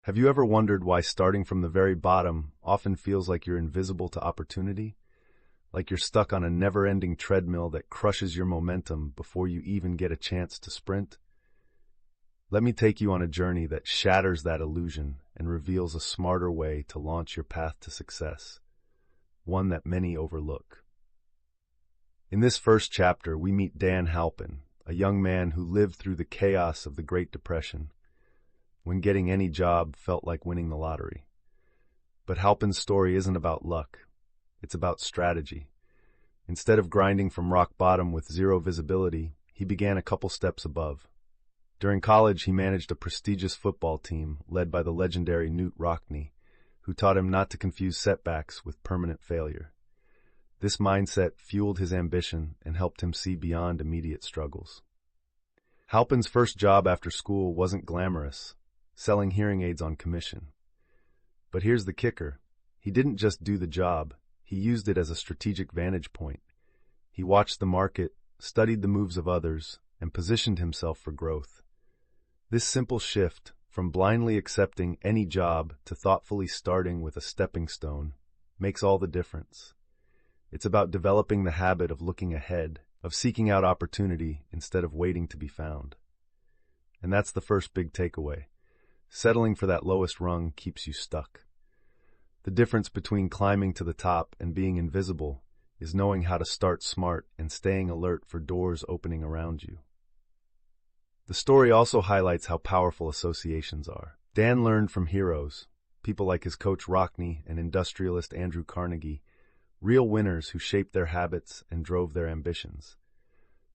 Have you ever wondered why starting from the very bottom often feels like you're invisible to opportunity? Like you're stuck on a never-ending treadmill that crushes your momentum before you even get a chance to sprint? Let me take you on a journey that shatters that illusion and reveals a smarter way to launch your path to success, one that many overlook. In this first chapter, we meet Dan Halpin, a young man who lived through the chaos of the Great Depression, when getting any job felt like winning the lottery. But Halpin's story isn't about luck. It's about strategy. Instead of grinding from rock bottom with zero visibility, he began a couple steps above. During college, he managed a prestigious football team led by the legendary Knute Rockne, who taught him not to confuse setbacks with permanent failure. This mindset fueled his ambition and helped him see beyond immediate struggles. Halpin's first job after school wasn't glamorous, selling hearing aids on commission. But here's the kicker. He didn't just do the job, he used it as a strategic vantage point. He watched the market, studied the moves of others, and positioned himself for growth. This simple shift, from blindly accepting any job to thoughtfully starting with a stepping stone, makes all the difference. It's about developing the habit of looking ahead, of seeking out opportunity instead of waiting to be found. And that's the first big takeaway. Settling for that lowest rung keeps you stuck. The difference between climbing to the top and being invisible is knowing how to start smart and staying alert for doors opening around you. The story also highlights how powerful associations are. Dan learned from heroes, people like his coach Rockne and industrialist Andrew Carnegie, real winners who shaped their habits and drove their ambitions.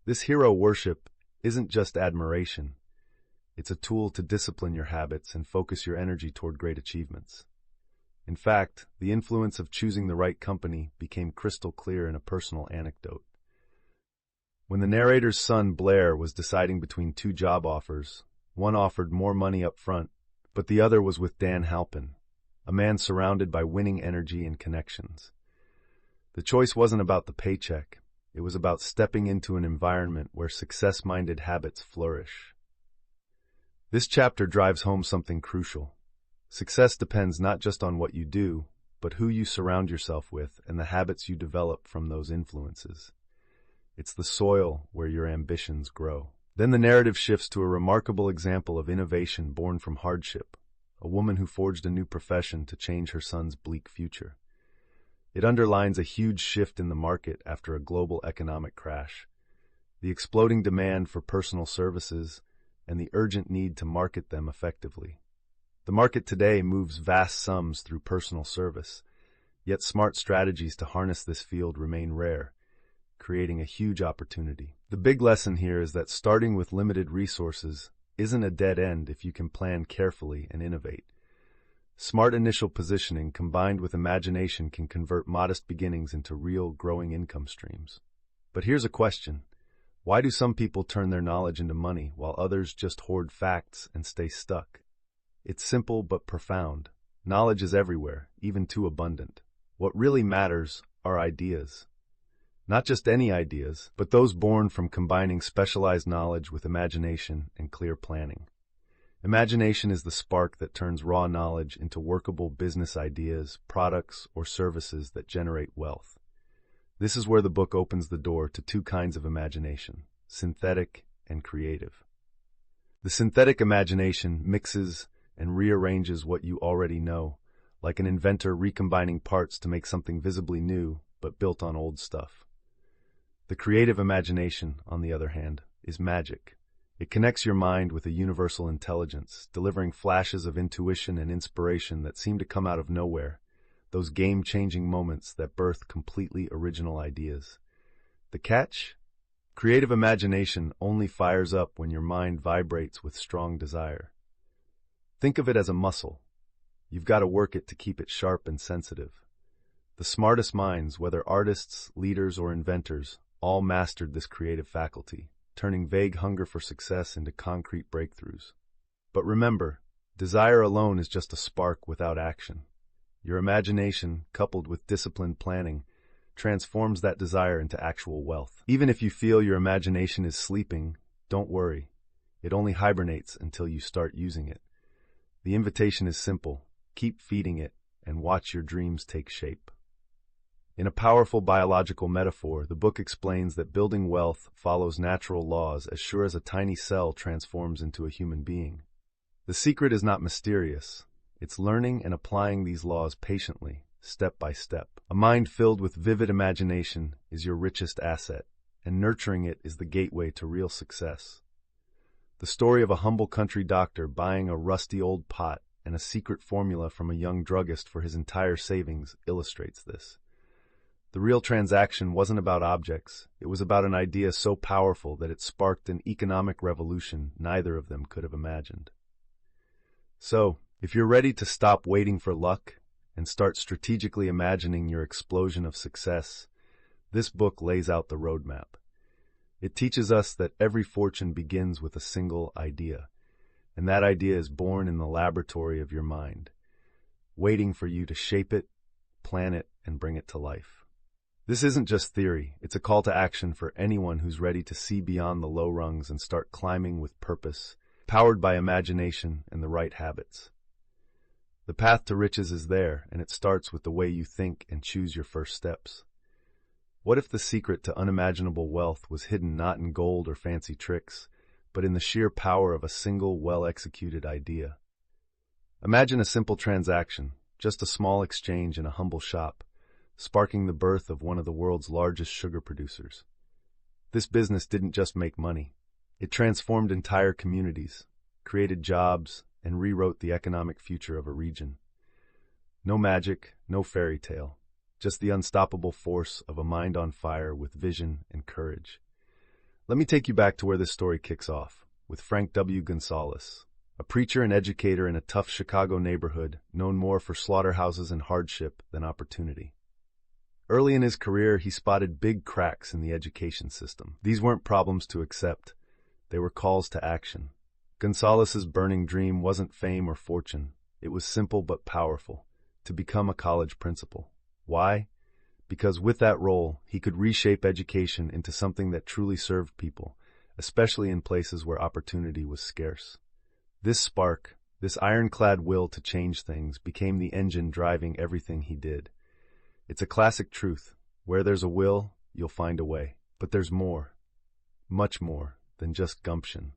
This hero worship isn't just admiration. It's a tool to discipline your habits and focus your energy toward great achievements. In fact, the influence of choosing the right company became crystal clear in a personal anecdote. When the narrator's son Blair was deciding between two job offers, one offered more money up front, but the other was with Dan Halpin, a man surrounded by winning energy and connections. The choice wasn't about the paycheck. It was about stepping into an environment where success-minded habits flourish. This chapter drives home something crucial. Success depends not just on what you do, but who you surround yourself with and the habits you develop from those influences. It's the soil where your ambitions grow. Then the narrative shifts to a remarkable example of innovation born from hardship, a woman who forged a new profession to change her son's bleak future. It underlines a huge shift in the market after a global economic crash. The exploding demand for personal services and the urgent need to market them effectively. The market today moves vast sums through personal service, yet smart strategies to harness this field remain rare, creating a huge opportunity. The big lesson here is that starting with limited resources isn't a dead end if you can plan carefully and innovate. Smart initial positioning combined with imagination can convert modest beginnings into real, growing income streams. But here's a question. Why do some people turn their knowledge into money while others just hoard facts and stay stuck? It's simple but profound. Knowledge is everywhere, even too abundant. What really matters are ideas. Not just any ideas, but those born from combining specialized knowledge with imagination and clear planning. Imagination is the spark that turns raw knowledge into workable business ideas, products, or services that generate wealth. This is where the book opens the door to two kinds of imagination, synthetic and creative. The synthetic imagination mixes and rearranges what you already know, like an inventor recombining parts to make something visibly new, but built on old stuff. The creative imagination, on the other hand, is magic. It connects your mind with a universal intelligence, delivering flashes of intuition and inspiration that seem to come out of nowhere, those game-changing moments that birth completely original ideas. The catch? Creative imagination only fires up when your mind vibrates with strong desire. Think of it as a muscle. You've got to work it to keep it sharp and sensitive. The smartest minds, whether artists, leaders, or inventors, all mastered this creative faculty, turning vague hunger for success into concrete breakthroughs. But remember, desire alone is just a spark without action. Your imagination, coupled with disciplined planning, transforms that desire into actual wealth. Even if you feel your imagination is sleeping, don't worry. It only hibernates until you start using it. The invitation is simple: keep feeding it and watch your dreams take shape. In a powerful biological metaphor, the book explains that building wealth follows natural laws as sure as a tiny cell transforms into a human being. The secret is not mysterious. It's learning and applying these laws patiently, step by step. A mind filled with vivid imagination is your richest asset, and nurturing it is the gateway to real success. The story of a humble country doctor buying a rusty old pot and a secret formula from a young druggist for his entire savings illustrates this. The real transaction wasn't about objects. It was about an idea so powerful that it sparked an economic revolution neither of them could have imagined. So, if you're ready to stop waiting for luck and start strategically imagining your explosion of success, this book lays out the roadmap. It teaches us that every fortune begins with a single idea, and that idea is born in the laboratory of your mind, waiting for you to shape it, plan it, and bring it to life. This isn't just theory, it's a call to action for anyone who's ready to see beyond the low rungs and start climbing with purpose, powered by imagination and the right habits. The path to riches is there, and it starts with the way you think and choose your first steps. What if the secret to unimaginable wealth was hidden not in gold or fancy tricks, but in the sheer power of a single, well-executed idea? Imagine a simple transaction, just a small exchange in a humble shop, sparking the birth of one of the world's largest sugar producers. This business didn't just make money. It transformed entire communities, created jobs, and rewrote the economic future of a region. No magic, no fairy tale, just the unstoppable force of a mind on fire with vision and courage. Let me take you back to where this story kicks off, with Frank W. Gonzalez, a preacher and educator in a tough Chicago neighborhood known more for slaughterhouses and hardship than opportunity. Early in his career, he spotted big cracks in the education system. These weren't problems to accept. They were calls to action. Gonzalez's burning dream wasn't fame or fortune. It was simple but powerful: to become a college principal. Why? Because with that role, he could reshape education into something that truly served people, especially in places where opportunity was scarce. This spark, this ironclad will to change things, became the engine driving everything he did. It's a classic truth: where there's a will, you'll find a way. But there's more, much more, than just gumption.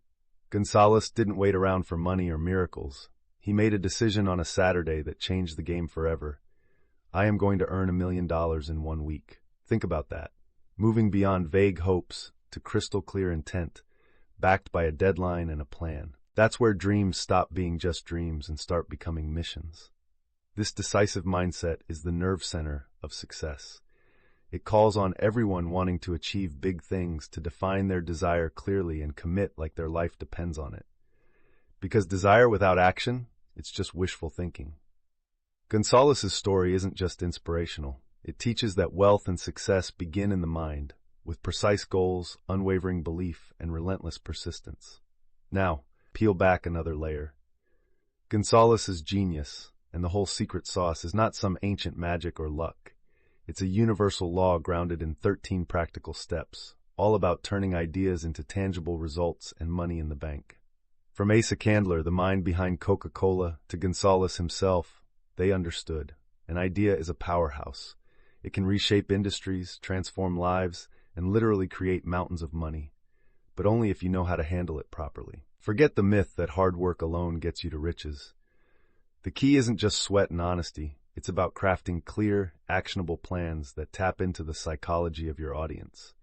Gonzalez didn't wait around for money or miracles. He made a decision on a Saturday that changed the game forever. I am going to earn $1 million in 1 week. Think about that. Moving beyond vague hopes to crystal clear intent, backed by a deadline and a plan. That's where dreams stop being just dreams and start becoming missions. This decisive mindset is the nerve center of success. It calls on everyone wanting to achieve big things to define their desire clearly and commit like their life depends on it. Because desire without action, it's just wishful thinking. Gonzalez's story isn't just inspirational. It teaches that wealth and success begin in the mind, with precise goals, unwavering belief, and relentless persistence. Now, peel back another layer. Gonzalez's genius and the whole secret sauce is not some ancient magic or luck. It's a universal law grounded in 13 practical steps, all about turning ideas into tangible results and money in the bank. From Asa Candler, the mind behind Coca-Cola, to Gonzalez himself, they understood. An idea is a powerhouse. It can reshape industries, transform lives, and literally create mountains of money. But only if you know how to handle it properly. Forget the myth that hard work alone gets you to riches. The key isn't just sweat and honesty. It's about crafting clear, actionable plans that tap into the psychology of your audience.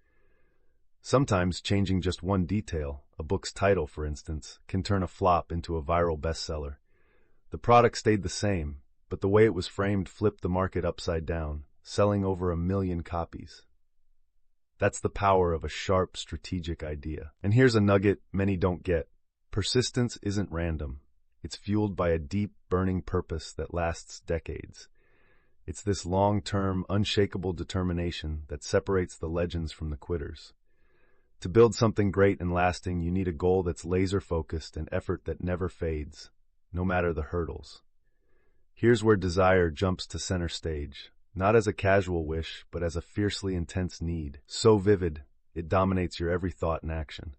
Sometimes changing just one detail, a book's title for instance, can turn a flop into a viral bestseller. The product stayed the same, but the way it was framed flipped the market upside down, selling over 1 million copies. That's the power of a sharp, strategic idea. And here's a nugget many don't get. Persistence isn't random. It's fueled by a deep, burning purpose that lasts decades. It's this long-term, unshakable determination that separates the legends from the quitters. To build something great and lasting, you need a goal that's laser-focused and effort that never fades, no matter the hurdles. Here's where desire jumps to center stage, not as a casual wish, but as a fiercely intense need, so vivid, it dominates your every thought and action.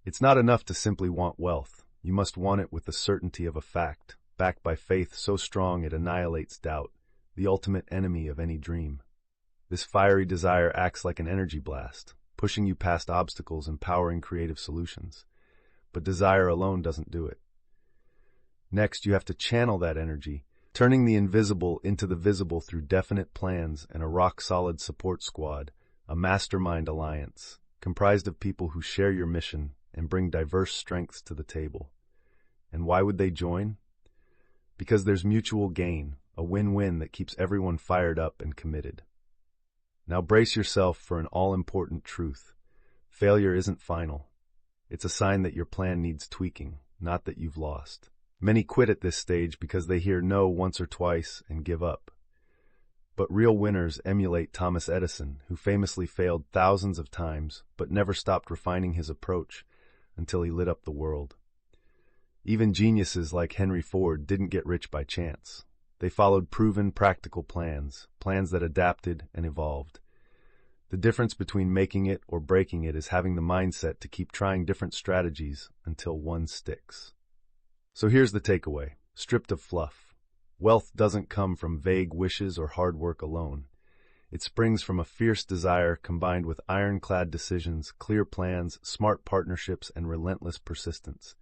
It's not enough to simply want wealth. You must want it with the certainty of a fact, backed by faith so strong it annihilates doubt, the ultimate enemy of any dream. This fiery desire acts like an energy blast, pushing you past obstacles and powering creative solutions. But desire alone doesn't do it. Next, you have to channel that energy, turning the invisible into the visible through definite plans and a rock-solid support squad, a mastermind alliance, comprised of people who share your mission and bring diverse strengths to the table. And why would they join? Because there's mutual gain, a win-win that keeps everyone fired up and committed. Now brace yourself for an all-important truth. Failure isn't final. It's a sign that your plan needs tweaking, not that you've lost. Many quit at this stage because they hear no once or twice and give up. But real winners emulate Thomas Edison, who famously failed thousands of times but never stopped refining his approach until he lit up the world. Even geniuses like Henry Ford didn't get rich by chance. They followed proven, practical plans that adapted and evolved. The difference between making it or breaking it is having the mindset to keep trying different strategies until one sticks. So here's the takeaway, stripped of fluff. Wealth doesn't come from vague wishes or hard work alone. It springs from a fierce desire combined with ironclad decisions, clear plans, smart partnerships, and relentless persistence.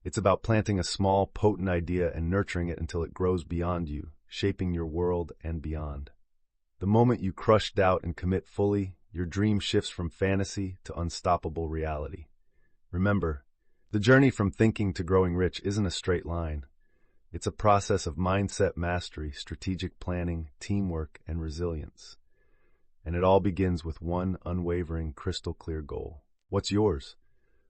It's about planting a small, potent idea and nurturing it until it grows beyond you, shaping your world and beyond. The moment you crush doubt and commit fully, your dream shifts from fantasy to unstoppable reality. Remember, the journey from thinking to growing rich isn't a straight line. It's a process of mindset mastery, strategic planning, teamwork, and resilience. And it all begins with one unwavering, crystal-clear goal. What's yours?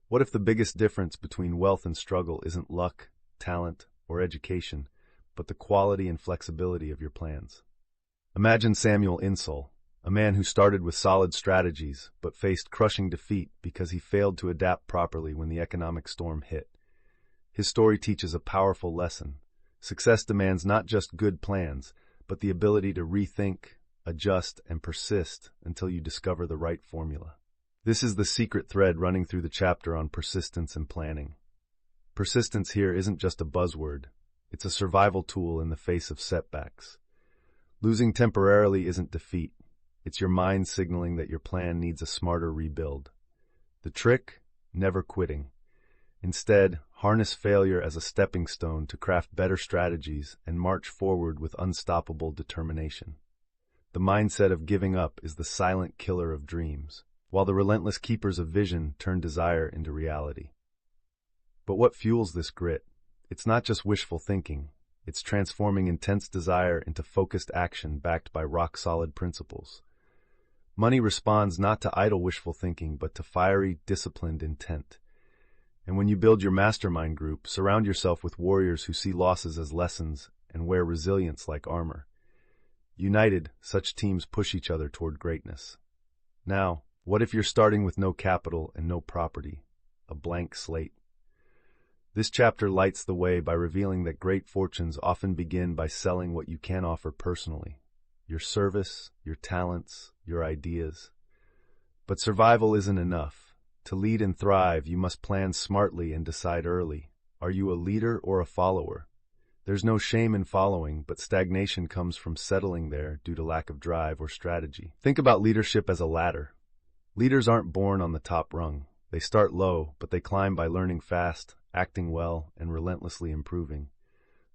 What if the biggest difference between wealth and struggle isn't luck, talent, or education, but the quality and flexibility of your plans? Imagine Samuel Insull, a man who started with solid strategies but faced crushing defeat because he failed to adapt properly when the economic storm hit. His story teaches a powerful lesson. Success demands not just good plans, but the ability to rethink, adjust, and persist until you discover the right formula. This is the secret thread running through the chapter on persistence and planning. Persistence here isn't just a buzzword. It's a survival tool in the face of setbacks. Losing temporarily isn't defeat. It's your mind signaling that your plan needs a smarter rebuild. The trick? Never quitting. Instead, harness failure as a stepping stone to craft better strategies and march forward with unstoppable determination. The mindset of giving up is the silent killer of dreams, while the relentless keepers of vision turn desire into reality. But what fuels this grit? It's not just wishful thinking. It's transforming intense desire into focused action backed by rock-solid principles. Money responds not to idle wishful thinking, but to fiery, disciplined intent. And when you build your mastermind group, surround yourself with warriors who see losses as lessons and wear resilience like armor. United, such teams push each other toward greatness. Now, what if you're starting with no capital and no property, a blank slate? This chapter lights the way by revealing that great fortunes often begin by selling what you can offer personally, your service, your talents, your ideas. But survival isn't enough. To lead and thrive, you must plan smartly and decide early. Are you a leader or a follower? There's no shame in following, but stagnation comes from settling there due to lack of drive or strategy. Think about leadership as a ladder. Leaders aren't born on the top rung. They start low, but they climb by learning fast, acting well, and relentlessly improving.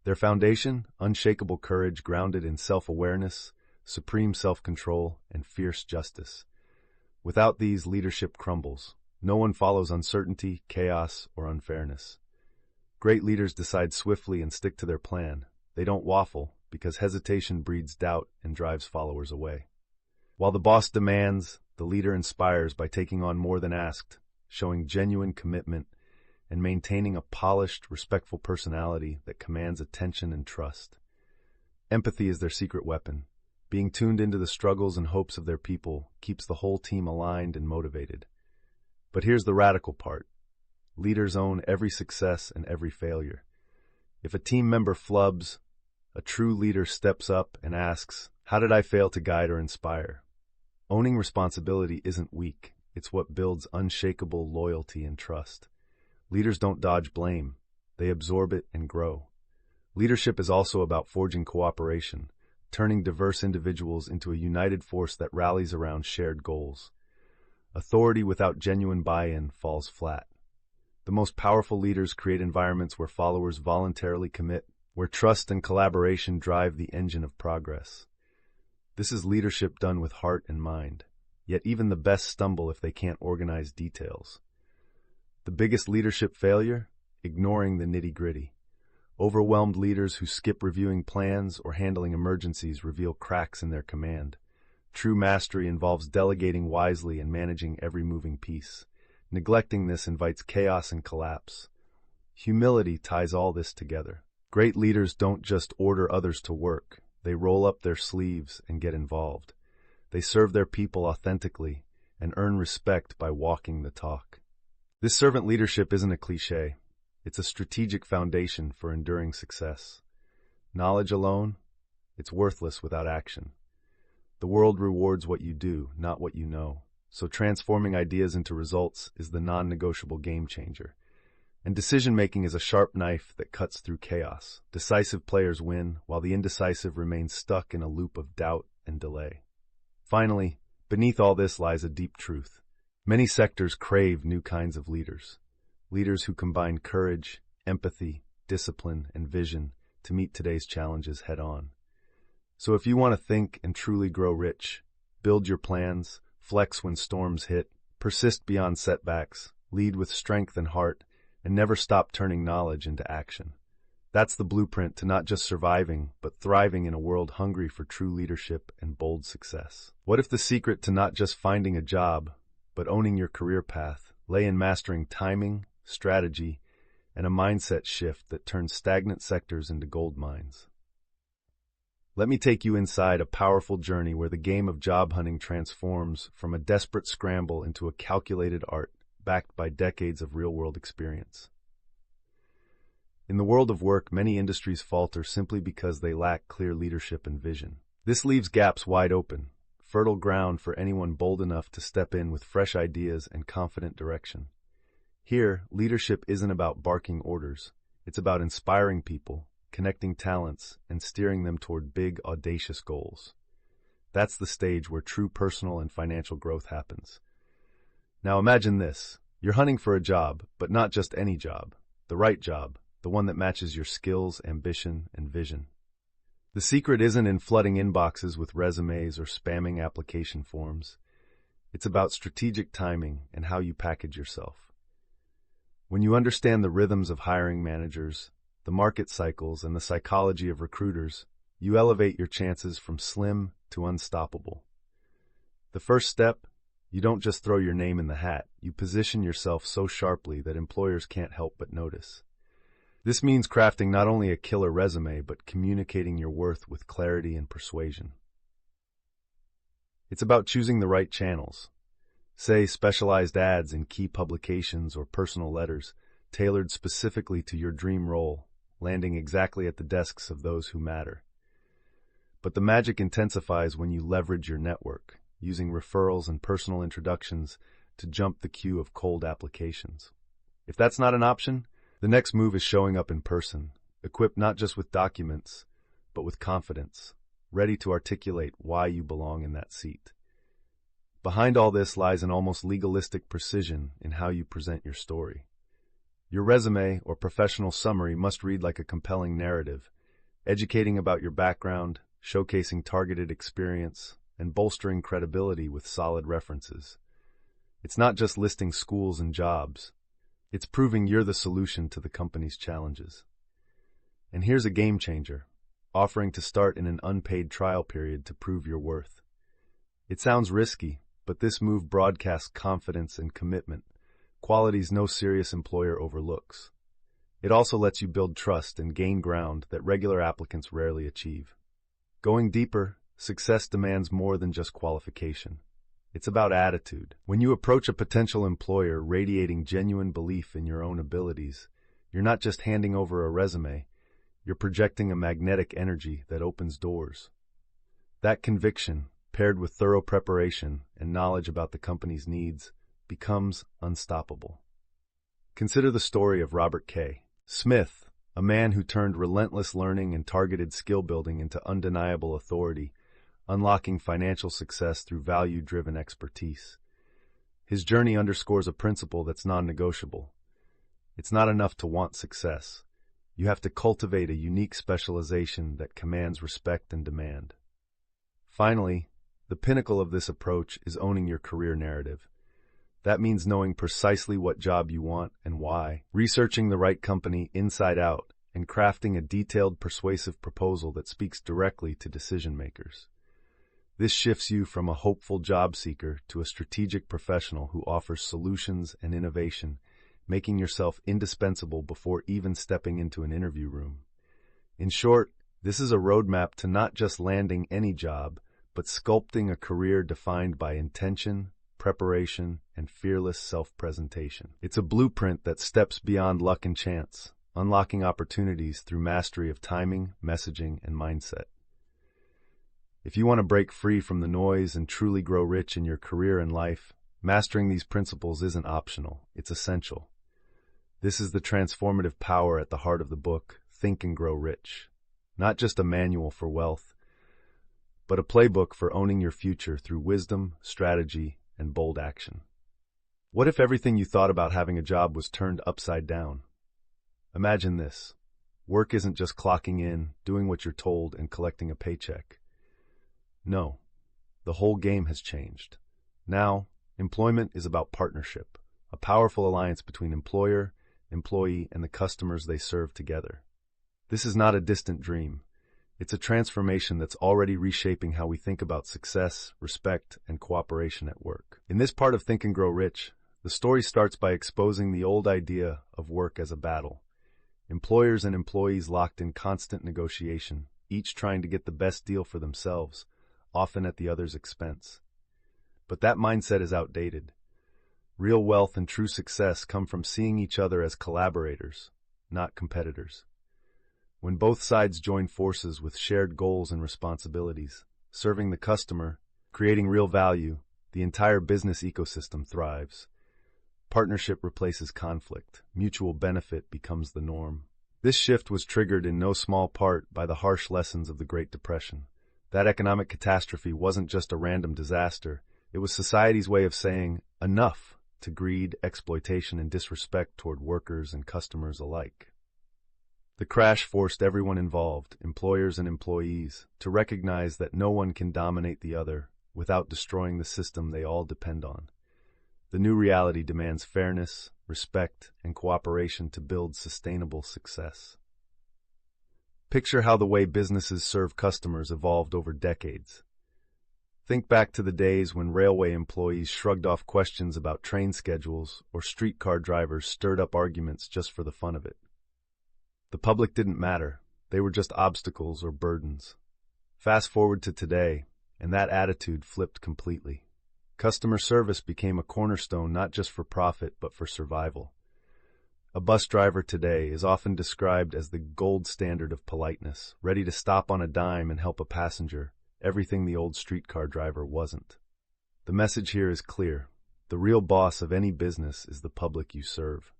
Their foundation, unshakable courage grounded in self-awareness, supreme self-control, and fierce justice. Without these, leadership crumbles. No one follows uncertainty, chaos, or unfairness. Great leaders decide swiftly and stick to their plan. They don't waffle, because hesitation breeds doubt and drives followers away. While the boss demands, the leader inspires by taking on more than asked, showing genuine commitment, and maintaining a polished, respectful personality that commands attention and trust. Empathy is their secret weapon. Being tuned into the struggles and hopes of their people keeps the whole team aligned and motivated. But here's the radical part. Leaders own every success and every failure. If a team member flubs, a true leader steps up and asks, "How did I fail to guide or inspire?" Owning responsibility isn't weak. It's what builds unshakable loyalty and trust. Leaders don't dodge blame. They absorb it and grow. Leadership is also about forging cooperation, turning diverse individuals into a united force that rallies around shared goals. Authority without genuine buy-in falls flat. The most powerful leaders create environments where followers voluntarily commit, where trust and collaboration drive the engine of progress. This is leadership done with heart and mind. Yet even the best stumble if they can't organize details. The biggest leadership failure? Ignoring the nitty-gritty. Overwhelmed leaders who skip reviewing plans or handling emergencies reveal cracks in their command. True mastery involves delegating wisely and managing every moving piece. Neglecting this invites chaos and collapse. Humility ties all this together. Great leaders don't just order others to work. They roll up their sleeves and get involved. They serve their people authentically and earn respect by walking the talk. This servant leadership isn't a cliché. It's a strategic foundation for enduring success. Knowledge alone? It's worthless without action. The world rewards what you do, not what you know. So transforming ideas into results is the non-negotiable game changer. And decision-making is a sharp knife that cuts through chaos. Decisive players win, while the indecisive remain stuck in a loop of doubt and delay. Finally, beneath all this lies a deep truth. Many sectors crave new kinds of leaders. Leaders who combine courage, empathy, discipline, and vision to meet today's challenges head-on. So if you want to think and truly grow rich, build your plans, flex when storms hit, persist beyond setbacks, lead with strength and heart, and never stop turning knowledge into action. That's the blueprint to not just surviving, but thriving in a world hungry for true leadership and bold success. What if the secret to not just finding a job, but owning your career path lay in mastering timing, strategy, and a mindset shift that turns stagnant sectors into gold mines? Let me take you inside a powerful journey where the game of job hunting transforms from a desperate scramble into a calculated art backed by decades of real-world experience. In the world of work, many industries falter simply because they lack clear leadership and vision. This leaves gaps wide open, fertile ground for anyone bold enough to step in with fresh ideas and confident direction. Here, leadership isn't about barking orders. It's about inspiring people, connecting talents, and steering them toward big, audacious goals. That's the stage where true personal and financial growth happens. Now imagine this. You're hunting for a job, but not just any job. The right job. The one that matches your skills, ambition, and vision. The secret isn't in flooding inboxes with resumes or spamming application forms. It's about strategic timing and how you package yourself. When you understand the rhythms of hiring managers, the market cycles, and the psychology of recruiters, you elevate your chances from slim to unstoppable. The first step, you don't just throw your name in the hat. You position yourself so sharply that employers can't help but notice. This means crafting not only a killer resume, but communicating your worth with clarity and persuasion. It's about choosing the right channels. Say, specialized ads in key publications or personal letters, tailored specifically to your dream role, landing exactly at the desks of those who matter. But the magic intensifies when you leverage your network, using referrals and personal introductions to jump the queue of cold applications. If that's not an option, the next move is showing up in person, equipped not just with documents, but with confidence, ready to articulate why you belong in that seat. Behind all this lies an almost legalistic precision in how you present your story. Your resume or professional summary must read like a compelling narrative, educating about your background, showcasing targeted experience, and bolstering credibility with solid references. It's not just listing schools and jobs. It's proving you're the solution to the company's challenges. And here's a game changer, offering to start in an unpaid trial period to prove your worth. It sounds risky, but this move broadcasts confidence and commitment, qualities no serious employer overlooks. It also lets you build trust and gain ground that regular applicants rarely achieve. Going deeper, success demands more than just qualification. It's about attitude. When you approach a potential employer radiating genuine belief in your own abilities, you're not just handing over a resume, you're projecting a magnetic energy that opens doors. That conviction, paired with thorough preparation and knowledge about the company's needs, becomes unstoppable. Consider the story of Robert K. Smith, a man who turned relentless learning and targeted skill building into undeniable authority, unlocking financial success through value-driven expertise. His journey underscores a principle that's non-negotiable. It's not enough to want success. You have to cultivate a unique specialization that commands respect and demand. Finally, the pinnacle of this approach is owning your career narrative. That means knowing precisely what job you want and why, researching the right company inside out, and crafting a detailed, persuasive proposal that speaks directly to decision makers. This shifts you from a hopeful job seeker to a strategic professional who offers solutions and innovation, making yourself indispensable before even stepping into an interview room. In short, this is a roadmap to not just landing any job, but sculpting a career defined by intention, preparation, and fearless self-presentation. It's a blueprint that steps beyond luck and chance, unlocking opportunities through mastery of timing, messaging, and mindset. If you want to break free from the noise and truly grow rich in your career and life, mastering these principles isn't optional, it's essential. This is the transformative power at the heart of the book, Think and Grow Rich. Not just a manual for wealth, but a playbook for owning your future through wisdom, strategy, and bold action. What if everything you thought about having a job was turned upside down? Imagine this. Work isn't just clocking in, doing what you're told, and collecting a paycheck. No, the whole game has changed. Now, employment is about partnership, a powerful alliance between employer, employee, and the customers they serve together. This is not a distant dream. It's a transformation that's already reshaping how we think about success, respect, and cooperation at work. In this part of Think and Grow Rich, the story starts by exposing the old idea of work as a battle. Employers and employees locked in constant negotiation, each trying to get the best deal for themselves, often at the other's expense. But that mindset is outdated. Real wealth and true success come from seeing each other as collaborators, not competitors. When both sides join forces with shared goals and responsibilities, serving the customer, creating real value, the entire business ecosystem thrives. Partnership replaces conflict. Mutual benefit becomes the norm. This shift was triggered in no small part by the harsh lessons of the Great Depression. That economic catastrophe wasn't just a random disaster. It was society's way of saying enough to greed, exploitation, and disrespect toward workers and customers alike. The crash forced everyone involved, employers and employees, to recognize that no one can dominate the other without destroying the system they all depend on. The new reality demands fairness, respect, and cooperation to build sustainable success. Picture how the way businesses serve customers evolved over decades. Think back to the days when railway employees shrugged off questions about train schedules or streetcar drivers stirred up arguments just for the fun of it. The public didn't matter. They were just obstacles or burdens. Fast forward to today, and that attitude flipped completely. Customer service became a cornerstone not just for profit, but for survival. A bus driver today is often described as the gold standard of politeness, ready to stop on a dime and help a passenger, everything the old streetcar driver wasn't. The message here is clear. The real boss of any business is the public you serve.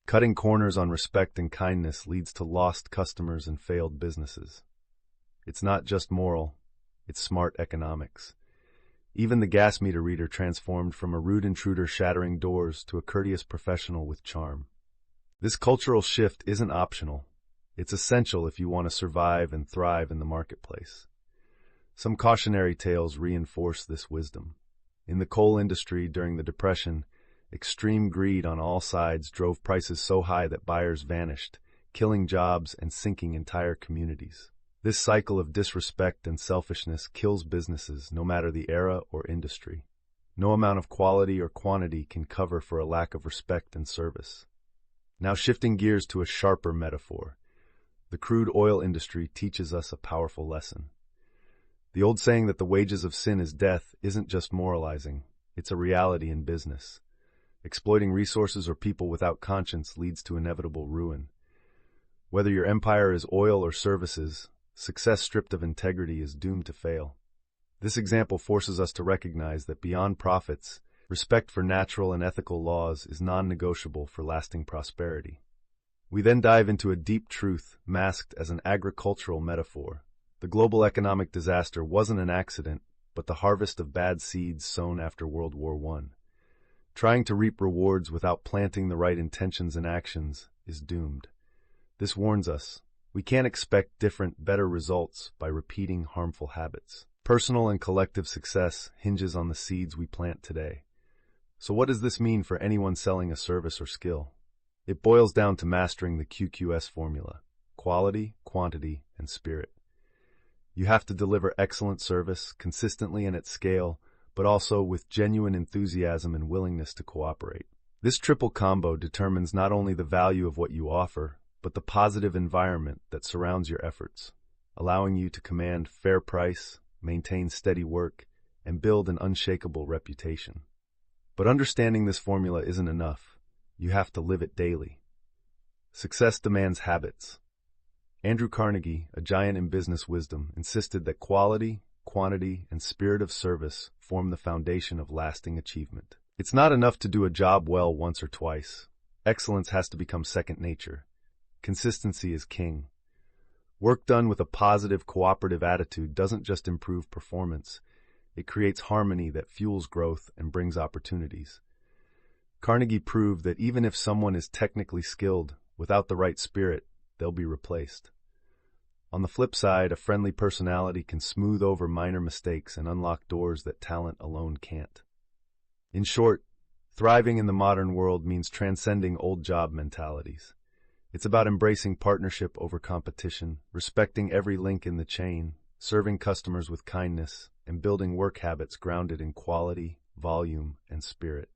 Cutting corners on respect and kindness leads to lost customers and failed businesses. It's not just moral, it's smart economics. Even the gas meter reader transformed from a rude intruder shattering doors to a courteous professional with charm. This cultural shift isn't optional. It's essential if you want to survive and thrive in the marketplace. Some cautionary tales reinforce this wisdom. In the coal industry during the Depression, extreme greed on all sides drove prices so high that buyers vanished, killing jobs and sinking entire communities. This cycle of disrespect and selfishness kills businesses, no matter the era or industry. No amount of quality or quantity can cover for a lack of respect and service. Now shifting gears to a sharper metaphor, the crude oil industry teaches us a powerful lesson. The old saying that the wages of sin is death isn't just moralizing, it's a reality in business. Exploiting resources or people without conscience leads to inevitable ruin. Whether your empire is oil or services, success stripped of integrity is doomed to fail. This example forces us to recognize that beyond profits, Respect for natural and ethical laws is non-negotiable for lasting prosperity. We then dive into a deep truth masked as an agricultural metaphor. The global economic disaster wasn't an accident, but the harvest of bad seeds sown after World War I. Trying to reap rewards without planting the right intentions and actions is doomed. This warns us, we can't expect different, better results by repeating harmful habits. Personal and collective success hinges on the seeds we plant today. So what does this mean for anyone selling a service or skill? It boils down to mastering the QQS formula: quality, quantity, and spirit. You have to deliver excellent service, consistently and at scale, but also with genuine enthusiasm and willingness to cooperate. This triple combo determines not only the value of what you offer, but the positive environment that surrounds your efforts, allowing you to command fair price, maintain steady work, and build an unshakable reputation. But understanding this formula isn't enough. You have to live it daily. Success demands habits. Andrew Carnegie, a giant in business wisdom, insisted that quality, quantity, and spirit of service form the foundation of lasting achievement. It's not enough to do a job well once or twice. Excellence has to become second nature. Consistency is king. Work done with a positive, cooperative attitude doesn't just improve performance. It creates harmony that fuels growth and brings opportunities. Carnegie proved that even if someone is technically skilled, without the right spirit, they'll be replaced. On the flip side, a friendly personality can smooth over minor mistakes and unlock doors that talent alone can't. In short, thriving in the modern world means transcending old job mentalities. It's about embracing partnership over competition, respecting every link in the chain, serving customers with kindness, and building work habits grounded in quality, volume, and spirit.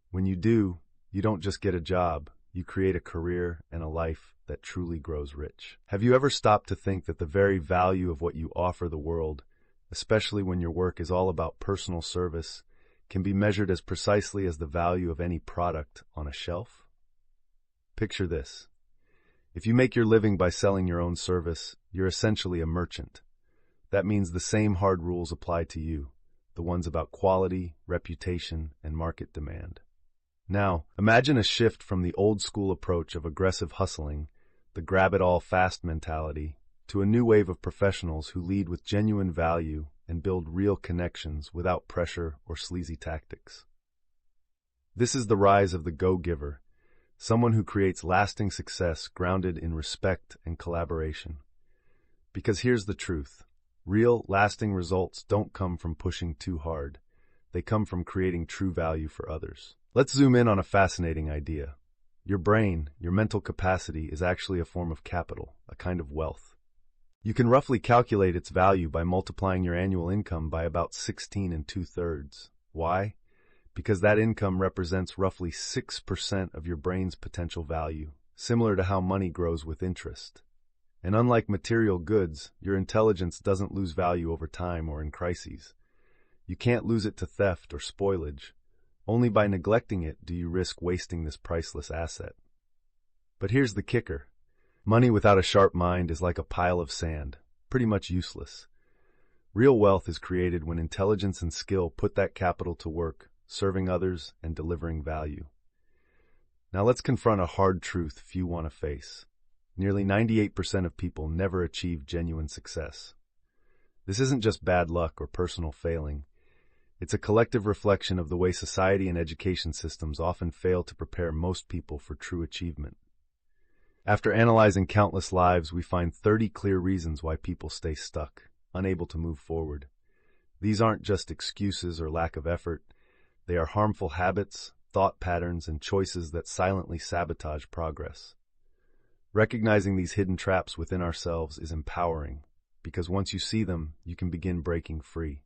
When you do, you don't just get a job, you create a career and a life that truly grows rich. Have you ever stopped to think that the very value of what you offer the world, especially when your work is all about personal service, can be measured as precisely as the value of any product on a shelf? Picture this. If you make your living by selling your own service, you're essentially a merchant. That means the same hard rules apply to you, the ones about quality, reputation, and market demand. Now, imagine a shift from the old-school approach of aggressive hustling, the grab-it-all-fast mentality, to a new wave of professionals who lead with genuine value and build real connections without pressure or sleazy tactics. This is the rise of the go-giver, someone who creates lasting success grounded in respect and collaboration. Because here's the truth. Real, lasting results don't come from pushing too hard. They come from creating true value for others. Let's zoom in on a fascinating idea. Your brain, your mental capacity, is actually a form of capital, a kind of wealth. You can roughly calculate its value by multiplying your annual income by about 16 2/3. Why? Because that income represents roughly 6% of your brain's potential value, similar to how money grows with interest. And unlike material goods, your intelligence doesn't lose value over time or in crises. You can't lose it to theft or spoilage. Only by neglecting it do you risk wasting this priceless asset. But here's the kicker. Money without a sharp mind is like a pile of sand, pretty much useless. Real wealth is created when intelligence and skill put that capital to work, serving others and delivering value. Now let's confront a hard truth few want to face. Nearly 98% of people never achieve genuine success. This isn't just bad luck or personal failing. It's a collective reflection of the way society and education systems often fail to prepare most people for true achievement. After analyzing countless lives, we find 30 clear reasons why people stay stuck, unable to move forward. These aren't just excuses or lack of effort. They are harmful habits, thought patterns, and choices that silently sabotage progress. Recognizing these hidden traps within ourselves is empowering, because once you see them, you can begin breaking free.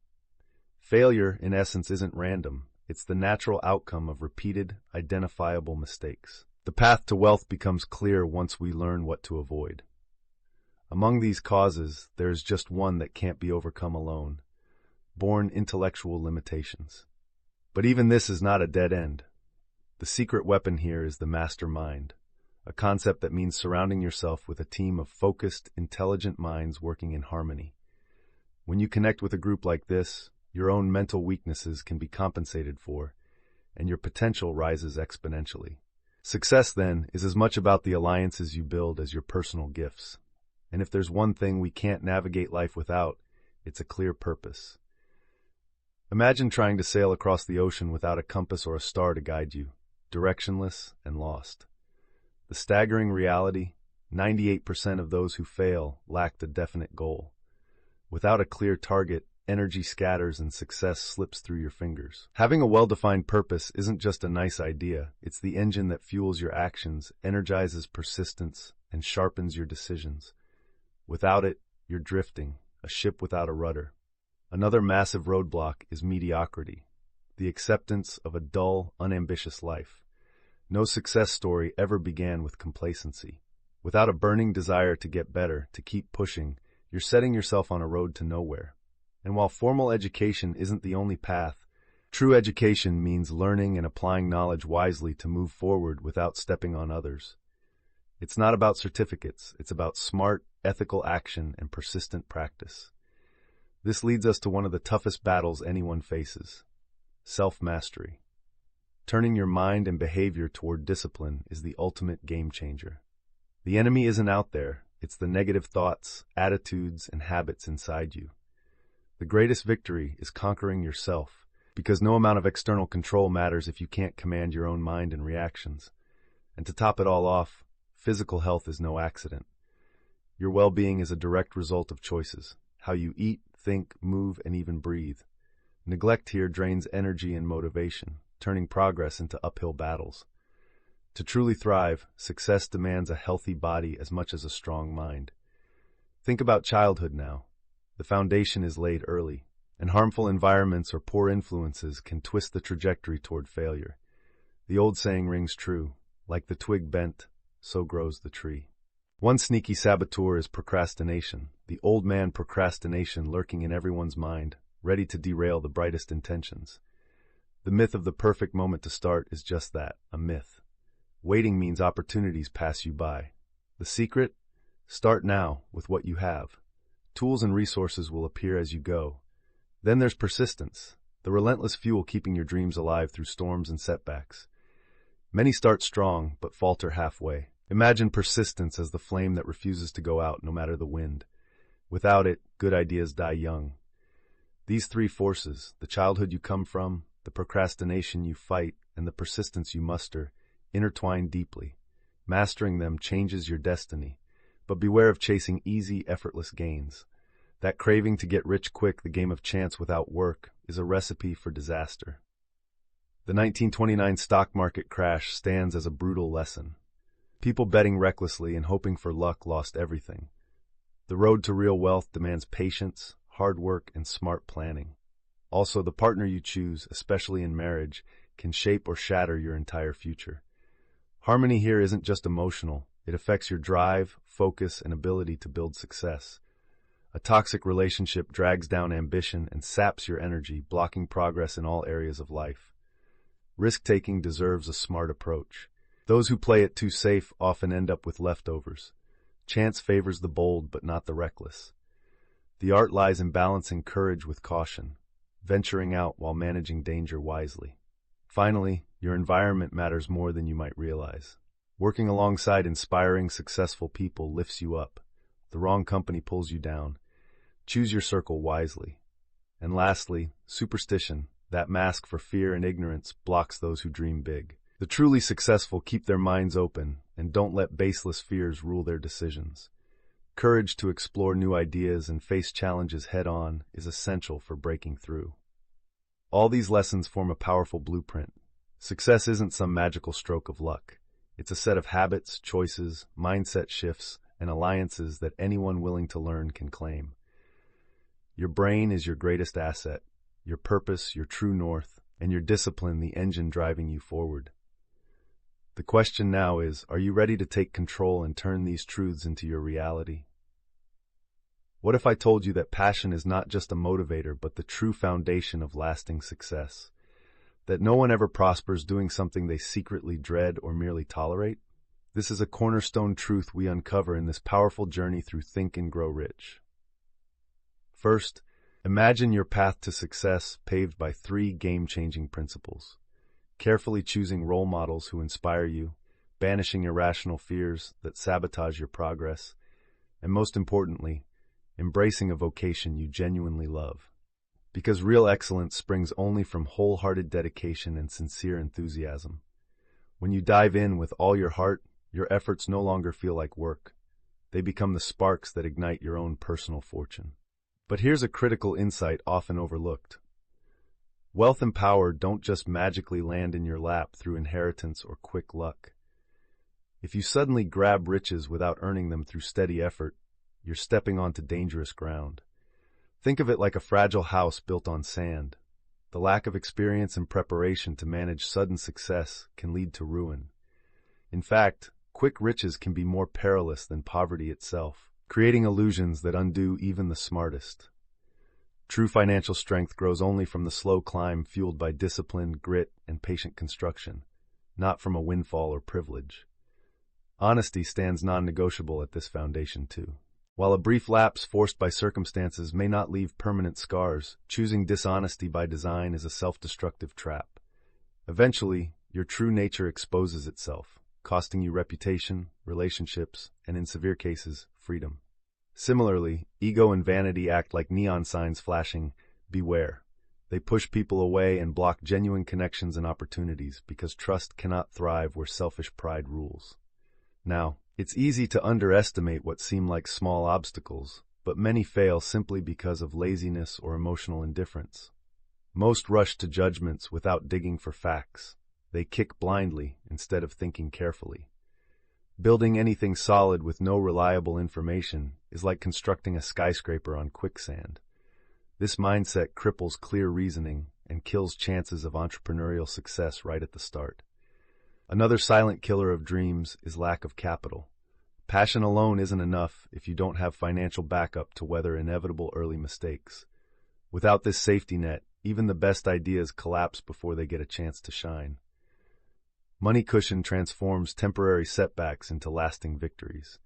Failure, in essence, isn't random. It's the natural outcome of repeated, identifiable mistakes. The path to wealth becomes clear once we learn what to avoid. Among these causes, there is just one that can't be overcome alone: born intellectual limitations. But even this is not a dead end. The secret weapon here is the mastermind, a concept that means surrounding yourself with a team of focused, intelligent minds working in harmony. When you connect with a group like this, your own mental weaknesses can be compensated for, and your potential rises exponentially. Success, then, is as much about the alliances you build as your personal gifts. And if there's one thing we can't navigate life without, it's a clear purpose. Imagine trying to sail across the ocean without a compass or a star to guide you, directionless and lost. The staggering reality, 98% of those who fail lack a definite goal. Without a clear target, energy scatters and success slips through your fingers. Having a well-defined purpose isn't just a nice idea, it's the engine that fuels your actions, energizes persistence, and sharpens your decisions. Without it, you're drifting, a ship without a rudder. Another massive roadblock is mediocrity, the acceptance of a dull, unambitious life. No success story ever began with complacency. Without a burning desire to get better, to keep pushing, you're setting yourself on a road to nowhere. And while formal education isn't the only path, true education means learning and applying knowledge wisely to move forward without stepping on others. It's not about certificates, it's about smart, ethical action and persistent practice. This leads us to one of the toughest battles anyone faces: self-mastery. Turning your mind and behavior toward discipline is the ultimate game changer. The enemy isn't out there, it's the negative thoughts, attitudes, and habits inside you. The greatest victory is conquering yourself, because no amount of external control matters if you can't command your own mind and reactions. And to top it all off, physical health is no accident. Your well-being is a direct result of choices: how you eat, think, move, and even breathe. Neglect here drains energy and motivation, turning progress into uphill battles. To truly thrive, success demands a healthy body as much as a strong mind. Think about childhood now. The foundation is laid early, and harmful environments or poor influences can twist the trajectory toward failure. The old saying rings true: like the twig bent, so grows the tree. One sneaky saboteur is procrastination, the old man procrastination lurking in everyone's mind, ready to derail the brightest intentions. The myth of the perfect moment to start is just that, a myth. Waiting means opportunities pass you by. The secret? Start now with what you have. Tools and resources will appear as you go. Then there's persistence, the relentless fuel keeping your dreams alive through storms and setbacks. Many start strong, but falter halfway. Imagine persistence as the flame that refuses to go out no matter the wind. Without it, good ideas die young. These three forces, the childhood you come from, the procrastination you fight, and the persistence you muster, intertwine deeply. Mastering them changes your destiny, but beware of chasing easy, effortless gains. That craving to get rich quick, the game of chance without work, is a recipe for disaster. The 1929 stock market crash stands as a brutal lesson. People betting recklessly and hoping for luck lost everything. The road to real wealth demands patience, hard work, and smart planning. Also, the partner you choose, especially in marriage, can shape or shatter your entire future. Harmony here isn't just emotional, it affects your drive, focus, and ability to build success. A toxic relationship drags down ambition and saps your energy, blocking progress in all areas of life. Risk-taking deserves a smart approach. Those who play it too safe often end up with leftovers. Chance favors the bold, but not the reckless. The art lies in balancing courage with caution, venturing out while managing danger wisely. Finally, your environment matters more than you might realize. Working alongside inspiring, successful people lifts you up. The wrong company pulls you down. Choose your circle wisely. And lastly, superstition, that mask for fear and ignorance, blocks those who dream big. The truly successful keep their minds open and don't let baseless fears rule their decisions. Courage to explore new ideas and face challenges head-on is essential for breaking through. All these lessons form a powerful blueprint. Success isn't some magical stroke of luck. It's a set of habits, choices, mindset shifts, and alliances that anyone willing to learn can claim. Your brain is your greatest asset, your purpose, your true north, and your discipline the engine driving you forward. The question now is, are you ready to take control and turn these truths into your reality? What if I told you that passion is not just a motivator, but the true foundation of lasting success? That no one ever prospers doing something they secretly dread or merely tolerate? This is a cornerstone truth we uncover in this powerful journey through Think and Grow Rich. First, imagine your path to success paved by three game-changing principles. carefully choosing role models who inspire you, banishing irrational fears that sabotage your progress, and most importantly, embracing a vocation you genuinely love. Because real excellence springs only from wholehearted dedication and sincere enthusiasm. When you dive in with all your heart, your efforts no longer feel like work. They become the sparks that ignite your own personal fortune. But here's a critical insight often overlooked. Wealth and power don't just magically land in your lap through inheritance or quick luck. If you suddenly grab riches without earning them through steady effort, you're stepping onto dangerous ground. Think of it like a fragile house built on sand. The lack of experience and preparation to manage sudden success can lead to ruin. In fact, quick riches can be more perilous than poverty itself, creating illusions that undo even the smartest. True financial strength grows only from the slow climb fueled by discipline, grit, and patient construction, not from a windfall or privilege. Honesty stands non-negotiable at this foundation too. While a brief lapse forced by circumstances may not leave permanent scars, choosing dishonesty by design is a self-destructive trap. Eventually, your true nature exposes itself, costing you reputation, relationships, and in severe cases, freedom. Similarly, ego and vanity act like neon signs flashing, "Beware." They push people away and block genuine connections and opportunities because trust cannot thrive where selfish pride rules. Now, it's easy to underestimate what seem like small obstacles, but many fail simply because of laziness or emotional indifference. Most rush to judgments without digging for facts. They kick blindly instead of thinking carefully. Building anything solid with no reliable information is like constructing a skyscraper on quicksand. This mindset cripples clear reasoning and kills chances of entrepreneurial success right at the start. Another silent killer of dreams is lack of capital. Passion alone isn't enough if you don't have financial backup to weather inevitable early mistakes. Without this safety net, even the best ideas collapse before they get a chance to shine. Money cushion transforms temporary setbacks into lasting victories.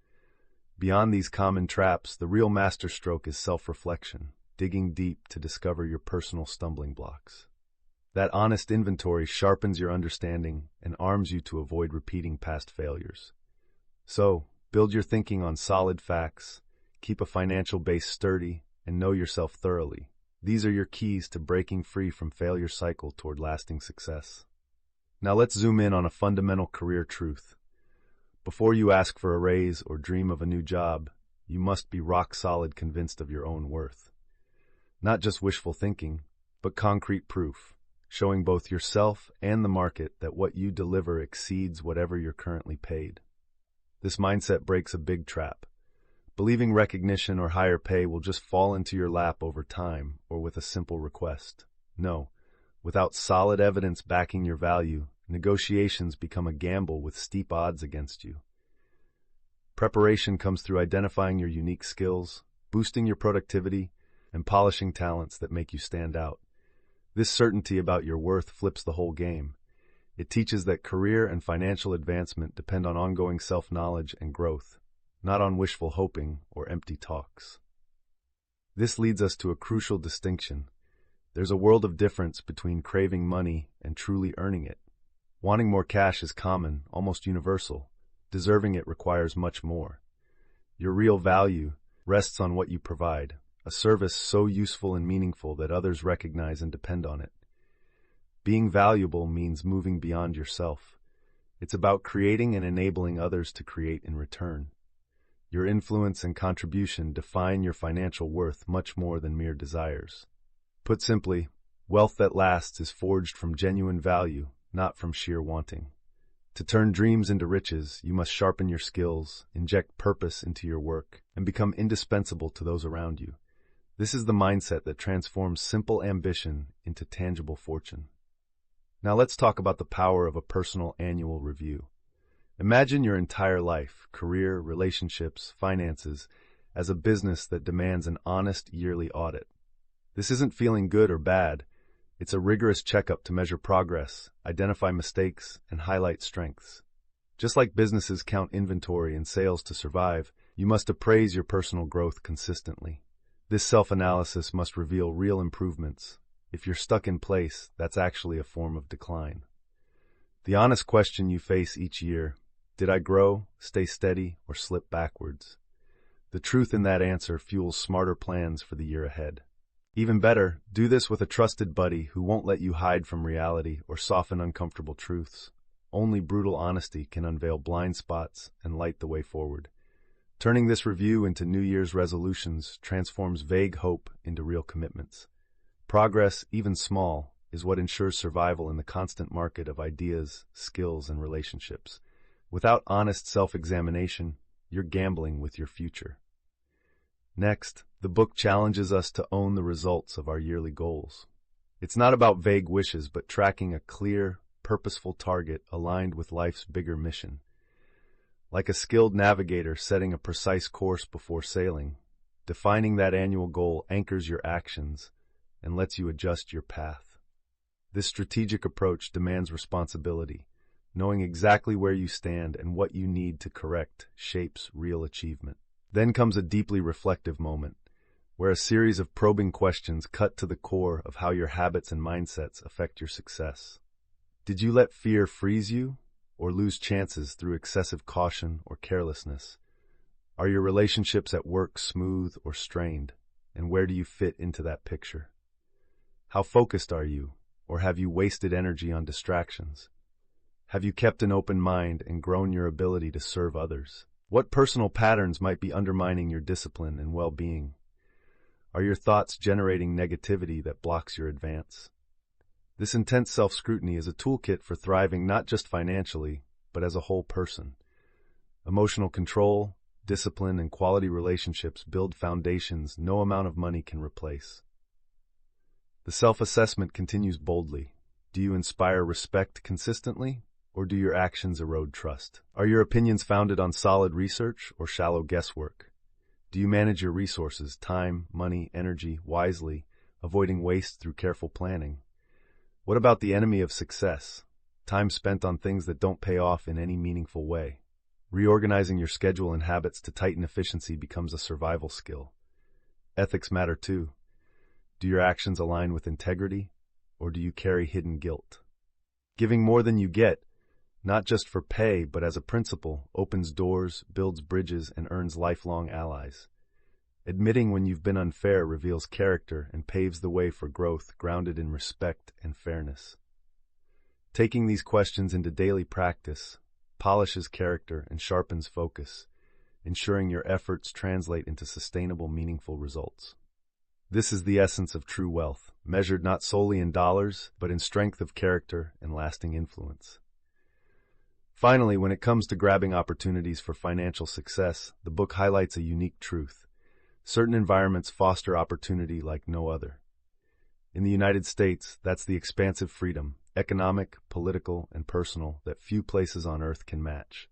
Beyond these common traps, the real masterstroke is self-reflection, digging deep to discover your personal stumbling blocks. That honest inventory sharpens your understanding and arms you to avoid repeating past failures. So, build your thinking on solid facts, keep a financial base sturdy, and know yourself thoroughly. These are your keys to breaking free from failure's cycle toward lasting success. Now let's zoom in on a fundamental career truth. Before you ask for a raise or dream of a new job, you must be rock-solid convinced of your own worth. Not just wishful thinking, but concrete proof, showing both yourself and the market that what you deliver exceeds whatever you're currently paid. This mindset breaks a big trap. Believing recognition or higher pay will just fall into your lap over time or with a simple request. No. Without solid evidence backing your value, negotiations become a gamble with steep odds against you. Preparation comes through identifying your unique skills, boosting your productivity, and polishing talents that make you stand out. This certainty about your worth flips the whole game. It teaches that career and financial advancement depend on ongoing self-knowledge and growth, not on wishful hoping or empty talks. This leads us to a crucial distinction. There's a world of difference between craving money and truly earning it. Wanting more cash is common, almost universal. Deserving it requires much more. Your real value rests on what you provide, a service so useful and meaningful that others recognize and depend on it. Being valuable means moving beyond yourself. It's about creating and enabling others to create in return. Your influence and contribution define your financial worth much more than mere desires. Put simply, wealth that lasts is forged from genuine value, not from sheer wanting. To turn dreams into riches, you must sharpen your skills, inject purpose into your work, and become indispensable to those around you. This is the mindset that transforms simple ambition into tangible fortune. Now let's talk about the power of a personal annual review. Imagine your entire life, career, relationships, finances, as a business that demands an honest yearly audit. This isn't feeling good or bad. It's a rigorous checkup to measure progress, identify mistakes, and highlight strengths. Just like businesses count inventory and sales to survive, you must appraise your personal growth consistently. This self-analysis must reveal real improvements. If you're stuck in place, that's actually a form of decline. The honest question you face each year: did I grow, stay steady, or slip backwards? The truth in that answer fuels smarter plans for the year ahead. Even better, do this with a trusted buddy who won't let you hide from reality or soften uncomfortable truths. Only brutal honesty can unveil blind spots and light the way forward. Turning this review into New Year's resolutions transforms vague hope into real commitments. Progress, even small, is what ensures survival in the constant market of ideas, skills, and relationships. Without honest self-examination, you're gambling with your future. Next, the book challenges us to own the results of our yearly goals. It's not about vague wishes, but tracking a clear, purposeful target aligned with life's bigger mission. Like a skilled navigator setting a precise course before sailing, defining that annual goal anchors your actions and lets you adjust your path. This strategic approach demands responsibility. Knowing exactly where you stand and what you need to correct shapes real achievement. Then comes a deeply reflective moment, where a series of probing questions cut to the core of how your habits and mindsets affect your success. Did you let fear freeze you, or lose chances through excessive caution or carelessness? Are your relationships at work smooth or strained, and where do you fit into that picture? How focused are you, or have you wasted energy on distractions? Have you kept an open mind and grown your ability to serve others? What personal patterns might be undermining your discipline and well-being? Are your thoughts generating negativity that blocks your advance? This intense self-scrutiny is a toolkit for thriving not just financially, but as a whole person. Emotional control, discipline, and quality relationships build foundations no amount of money can replace. The self-assessment continues boldly. Do you inspire respect consistently, or do your actions erode trust? Are your opinions founded on solid research or shallow guesswork? Do you manage your resources, time, money, energy, wisely, avoiding waste through careful planning? What about the enemy of success? Time spent on things that don't pay off in any meaningful way. Reorganizing your schedule and habits to tighten efficiency becomes a survival skill. Ethics matter too. Do your actions align with integrity, or do you carry hidden guilt? Giving more than you get, not just for pay, but as a principle, opens doors, builds bridges, and earns lifelong allies. Admitting when you've been unfair reveals character and paves the way for growth grounded in respect and fairness. Taking these questions into daily practice polishes character and sharpens focus, ensuring your efforts translate into sustainable, meaningful results. This is the essence of true wealth, measured not solely in dollars, but in strength of character and lasting influence. Finally, when it comes to grabbing opportunities for financial success, the book highlights a unique truth. Certain environments foster opportunity like no other. In the United States, that's the expansive freedom, economic, political, and personal, that few places on earth can match.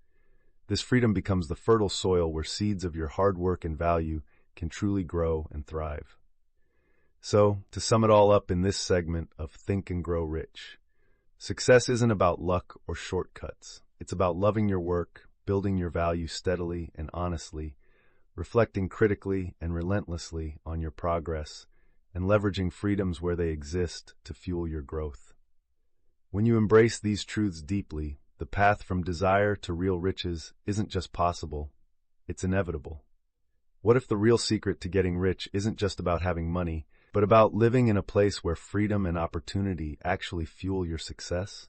This freedom becomes the fertile soil where seeds of your hard work and value can truly grow and thrive. So, to sum it all up in this segment of Think and Grow Rich, success isn't about luck or shortcuts. It's about loving your work, building your value steadily and honestly, reflecting critically and relentlessly on your progress, and leveraging freedoms where they exist to fuel your growth. When you embrace these truths deeply, the path from desire to real riches isn't just possible, it's inevitable. What if the real secret to getting rich isn't just about having money, but about living in a place where freedom and opportunity actually fuel your success?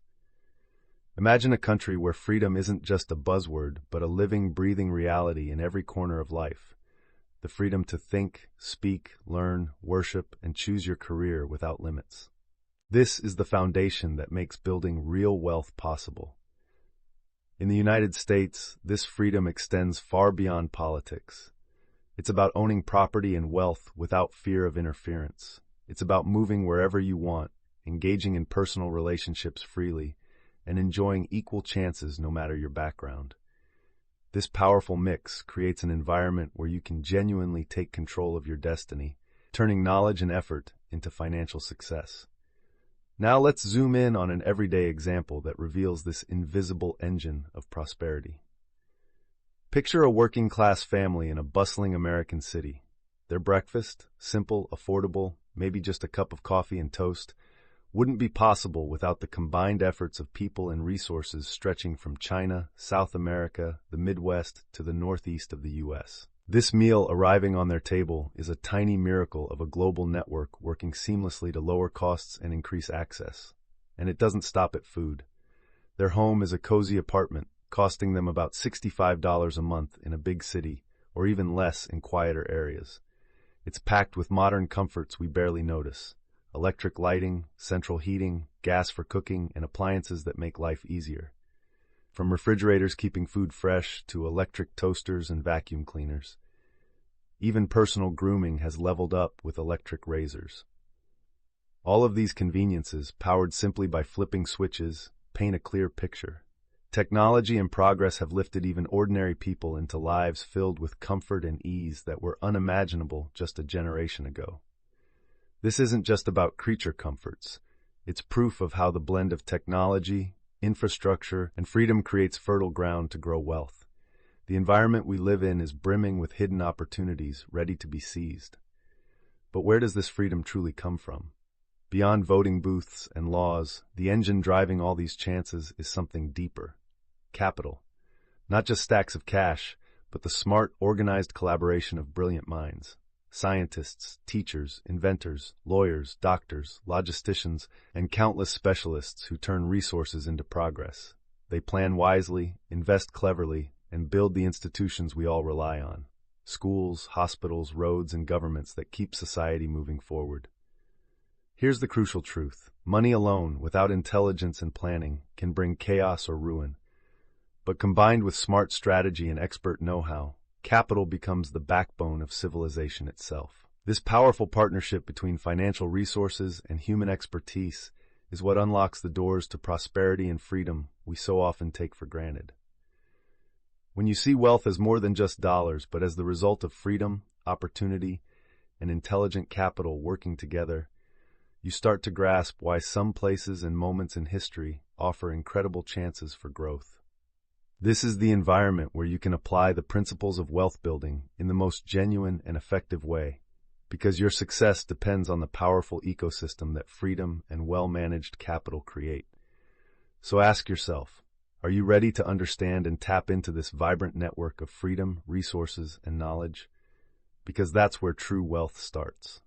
Imagine a country where freedom isn't just a buzzword, but a living, breathing reality in every corner of life. The freedom to think, speak, learn, worship, and choose your career without limits. This is the foundation that makes building real wealth possible. In the United States, this freedom extends far beyond politics. It's about owning property and wealth without fear of interference. It's about moving wherever you want, engaging in personal relationships freely, and enjoying equal chances no matter your background. This powerful mix creates an environment where you can genuinely take control of your destiny, turning knowledge and effort into financial success. Now let's zoom in on an everyday example that reveals this invisible engine of prosperity. Picture a working-class family in a bustling American city. Their breakfast, simple, affordable, maybe just a cup of coffee and toast, wouldn't be possible without the combined efforts of people and resources stretching from China, South America, the Midwest, to the Northeast of the U.S. This meal arriving on their table is a tiny miracle of a global network working seamlessly to lower costs and increase access. And it doesn't stop at food. Their home is a cozy apartment, costing them about $65 a month in a big city, or even less in quieter areas. It's packed with modern comforts we barely notice: electric lighting, central heating, gas for cooking, and appliances that make life easier. From refrigerators keeping food fresh to electric toasters and vacuum cleaners. Even personal grooming has leveled up with electric razors. All of these conveniences, powered simply by flipping switches, paint a clear picture. Technology and progress have lifted even ordinary people into lives filled with comfort and ease that were unimaginable just a generation ago. This isn't just about creature comforts. It's proof of how the blend of technology, infrastructure, and freedom creates fertile ground to grow wealth. The environment we live in is brimming with hidden opportunities ready to be seized. But where does this freedom truly come from? Beyond voting booths and laws, the engine driving all these chances is something deeper: capital. Not just stacks of cash, but the smart, organized collaboration of brilliant minds. Scientists, teachers, inventors, lawyers, doctors, logisticians, and countless specialists who turn resources into progress. They plan wisely, invest cleverly, and build the institutions we all rely on: schools, hospitals, roads, and governments that keep society moving forward. Here's the crucial truth: money alone, without intelligence and planning, can bring chaos or ruin. But combined with smart strategy and expert know-how, capital becomes the backbone of civilization itself. This powerful partnership between financial resources and human expertise is what unlocks the doors to prosperity and freedom we so often take for granted. When you see wealth as more than just dollars, but as the result of freedom, opportunity, and intelligent capital working together, you start to grasp why some places and moments in history offer incredible chances for growth. This is the environment where you can apply the principles of wealth building in the most genuine and effective way, because your success depends on the powerful ecosystem that freedom and well-managed capital create. So ask yourself, are you ready to understand and tap into this vibrant network of freedom, resources, and knowledge? Because that's where true wealth starts.